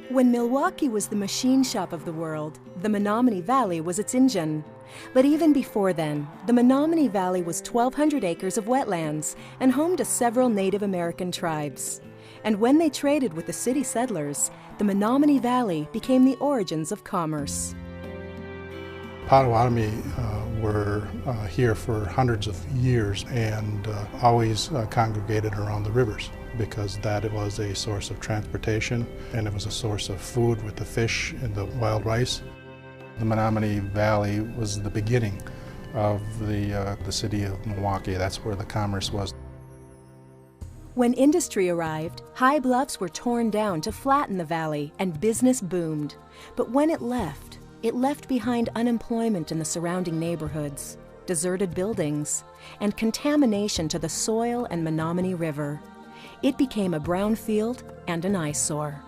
When Milwaukee was the machine shop of the world, the Menomonee Valley was its engine. But even before then, the Menomonee Valley was 1,200 acres of wetlands and home to several Native American tribes. And when they traded with the city settlers, the Menomonee Valley became the origins of commerce. Potawatomi were here for hundreds of years and always congregated around the rivers because that was a source of transportation and it was a source of food with the fish and the wild rice. The Menomonee Valley was the beginning of the city of Milwaukee. That's where the commerce was. When industry arrived, high bluffs were torn down to flatten the valley and business boomed. But when it left behind unemployment in the surrounding neighborhoods, deserted buildings, and contamination to the soil and Menomonee River. It became a brownfield and an eyesore.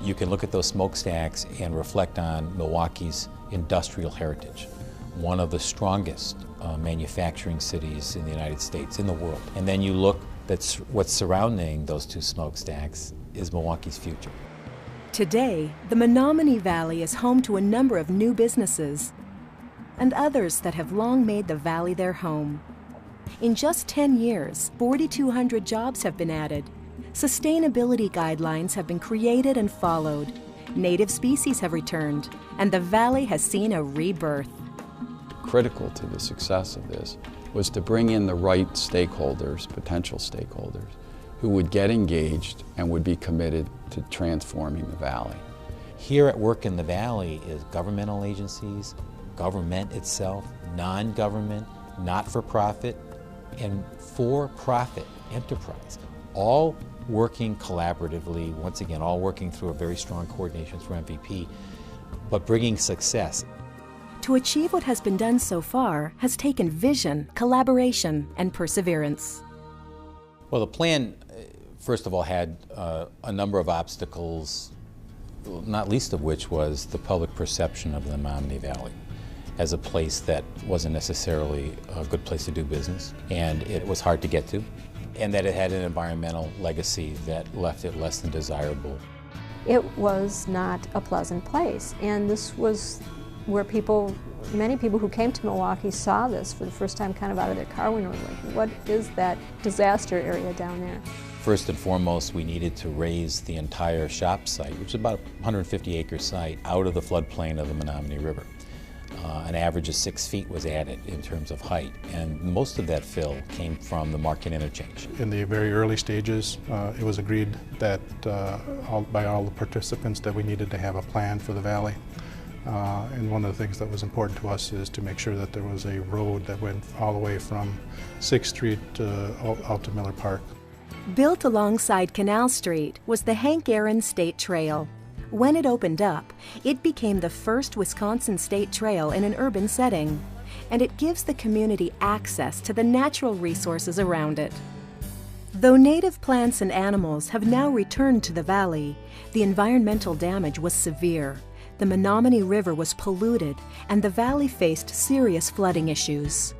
You can look at those smokestacks and reflect on Milwaukee's industrial heritage, one of the strongest manufacturing cities in the United States, in the world. And then you look, that's what's surrounding those two smokestacks is Milwaukee's future. Today, the Menomonee Valley is home to a number of new businesses and others that have long made the valley their home. In just 10 years, 4,200 jobs have been added. Sustainability guidelines have been created and followed. Native species have returned, and the valley has seen a rebirth. Critical to the success of this was to bring in the right stakeholders, potential stakeholders, who would get engaged and would be committed to transforming the valley. Here at work in the valley is governmental agencies, government itself, non-government, not-for-profit, and for-profit enterprise, all working collaboratively, once again, all working through a very strong coordination through MVP, but bringing success. To achieve what has been done so far has taken vision, collaboration, and perseverance. Well, the plan, first of all, had a number of obstacles, not least of which was the public perception of the Menomonee Valley as a place that wasn't necessarily a good place to do business, and it was hard to get to, and that it had an environmental legacy that left it less than desirable. It was not a pleasant place, and this was where many people who came to Milwaukee saw this for the first time kind of out of their car window, like, what is that disaster area down there? First and foremost, we needed to raise the entire shop site, which is about a 150-acre site, out of the floodplain of the Menomonee River. An average of 6 feet was added in terms of height, and most of that fill came from the Market Interchange. In the very early stages, it was agreed that by all the participants that we needed to have a plan for the valley. And one of the things that was important to us is to make sure that there was a road that went all the way from 6th Street out to Miller Park. Built alongside Canal Street was the Hank Aaron State Trail. When it opened up, it became the first Wisconsin state trail in an urban setting, and it gives the community access to the natural resources around it. Though native plants and animals have now returned to the valley, the environmental damage was severe. The Menomonee River was polluted, and the valley faced serious flooding issues.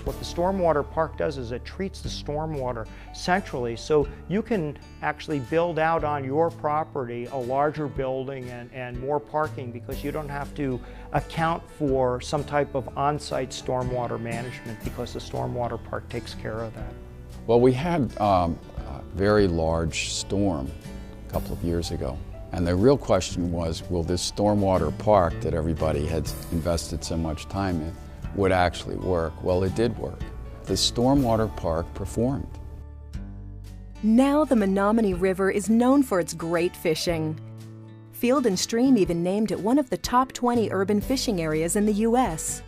What the stormwater park does is it treats the stormwater centrally, so you can actually build out on your property a larger building and more parking because you don't have to account for some type of on-site stormwater management because the stormwater park takes care of that. Well, we had a very large storm a couple of years ago. And the real question was, will this stormwater park that everybody had invested so much time in would actually work? Well, it did work. The stormwater park performed. Now the Menomonee River is known for its great fishing. Field & Stream even named it one of the top 20 urban fishing areas in the U.S.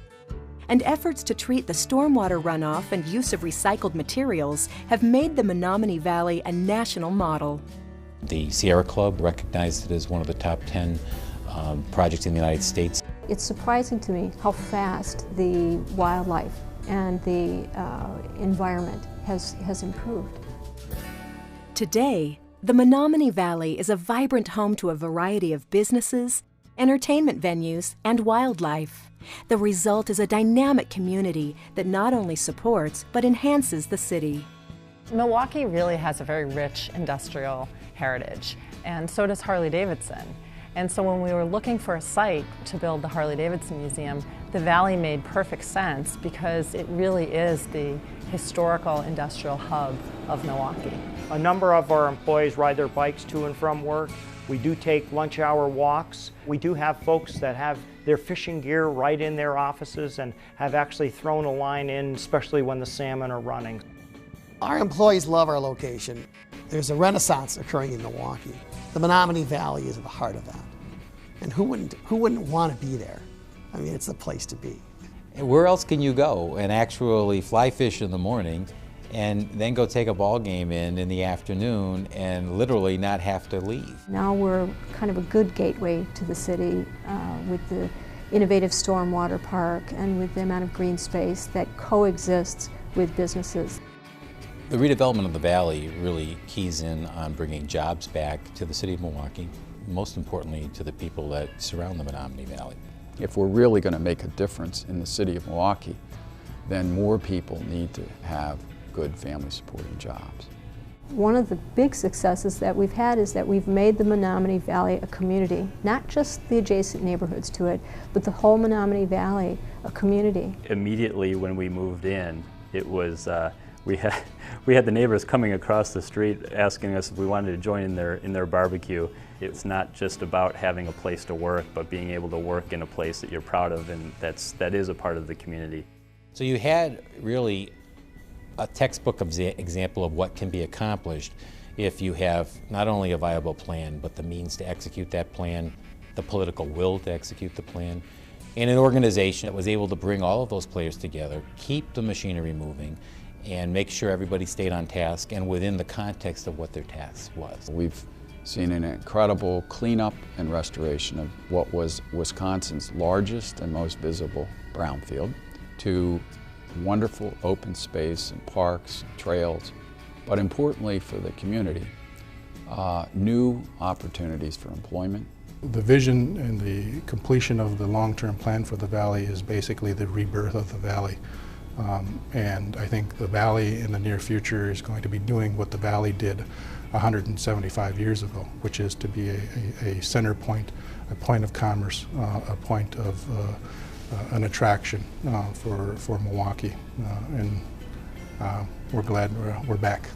And efforts to treat the stormwater runoff and use of recycled materials have made the Menomonee Valley a national model. The Sierra Club recognized it as one of the top 10 projects in the United States. It's surprising to me how fast the wildlife and the environment has improved. Today, the Menomonee Valley is a vibrant home to a variety of businesses, entertainment venues, and wildlife. The result is a dynamic community that not only supports but enhances the city. Milwaukee really has a very rich industrial heritage, and so does Harley-Davidson. And so when we were looking for a site to build the Harley-Davidson Museum, the Valley made perfect sense because it really is the historical industrial hub of Milwaukee. A number of our employees ride their bikes to and from work. We do take lunch hour walks. We do have folks that have their fishing gear right in their offices and have actually thrown a line in, especially when the salmon are running. Our employees love our location. There's a renaissance occurring in Milwaukee. The Menomonee Valley is at the heart of that. And who wouldn't want to be there? I mean, it's the place to be. Where else can you go and actually fly fish in the morning and then go take a ball game in the afternoon and literally not have to leave? Now we're kind of a good gateway to the city with the innovative stormwater park and with the amount of green space that coexists with businesses. The redevelopment of the Valley really keys in on bringing jobs back to the city of Milwaukee, most importantly to the people that surround the Menomonee Valley. If we're really going to make a difference in the city of Milwaukee, then more people need to have good family supporting jobs. One of the big successes that we've had is that we've made the Menomonee Valley a community, not just the adjacent neighborhoods to it, but the whole Menomonee Valley a community. Immediately when we moved in, it was we had the neighbors coming across the street asking us if we wanted to join in their barbecue. It's not just about having a place to work, but being able to work in a place that you're proud of, and that is a part of the community. So you had really a textbook example of what can be accomplished if you have not only a viable plan, but the means to execute that plan, the political will to execute the plan, and an organization that was able to bring all of those players together, keep the machinery moving, and make sure everybody stayed on task and within the context of what their task was. We've seen an incredible cleanup and restoration of what was Wisconsin's largest and most visible brownfield, to wonderful open space and parks and trails, but importantly for the community, new opportunities for employment. The vision and the completion of the long-term plan for the Valley is basically the rebirth of the Valley. And I think the Valley in the near future is going to be doing what the Valley did 175 years ago, which is to be a center point, a point of commerce, a point of an attraction for Milwaukee. And we're glad we're back.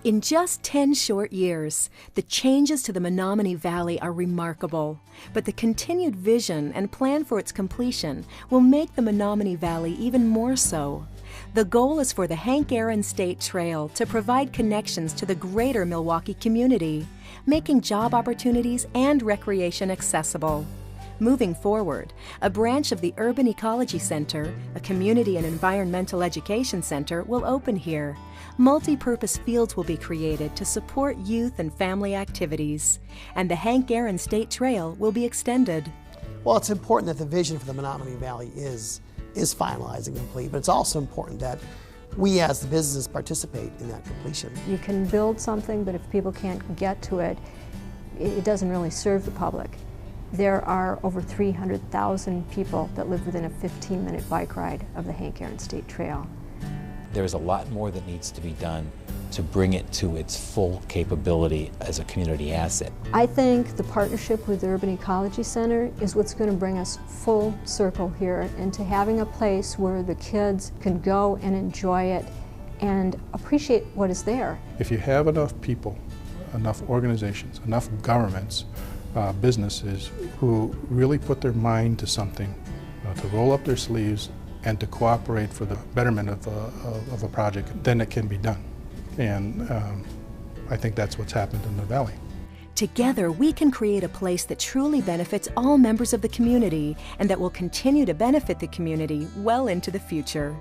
In just 10 short years, the changes to the Menomonee Valley are remarkable, but the continued vision and plan for its completion will make the Menomonee Valley even more so. The goal is for the Hank Aaron State Trail to provide connections to the greater Milwaukee community, making job opportunities and recreation accessible. Moving forward, a branch of the Urban Ecology Center, a community and environmental education center, will open here. Multi-purpose fields will be created to support youth and family activities, and the Hank Aaron State Trail will be extended. Well, it's important that the vision for the Menomonee Valley is finalized and complete, but it's also important that we as the businesses participate in that completion. You can build something, but if people can't get to it, it doesn't really serve the public. There are over 300,000 people that live within a 15-minute bike ride of the Hank Aaron State Trail. There's a lot more that needs to be done to bring it to its full capability as a community asset. I think the partnership with the Urban Ecology Center is what's going to bring us full circle here into having a place where the kids can go and enjoy it and appreciate what is there. If you have enough people, enough organizations, enough governments, businesses who really put their mind to something, to roll up their sleeves and to cooperate for the betterment of a project, then it can be done. And I think that's what's happened in the Valley. Together, we can create a place that truly benefits all members of the community and that will continue to benefit the community well into the future.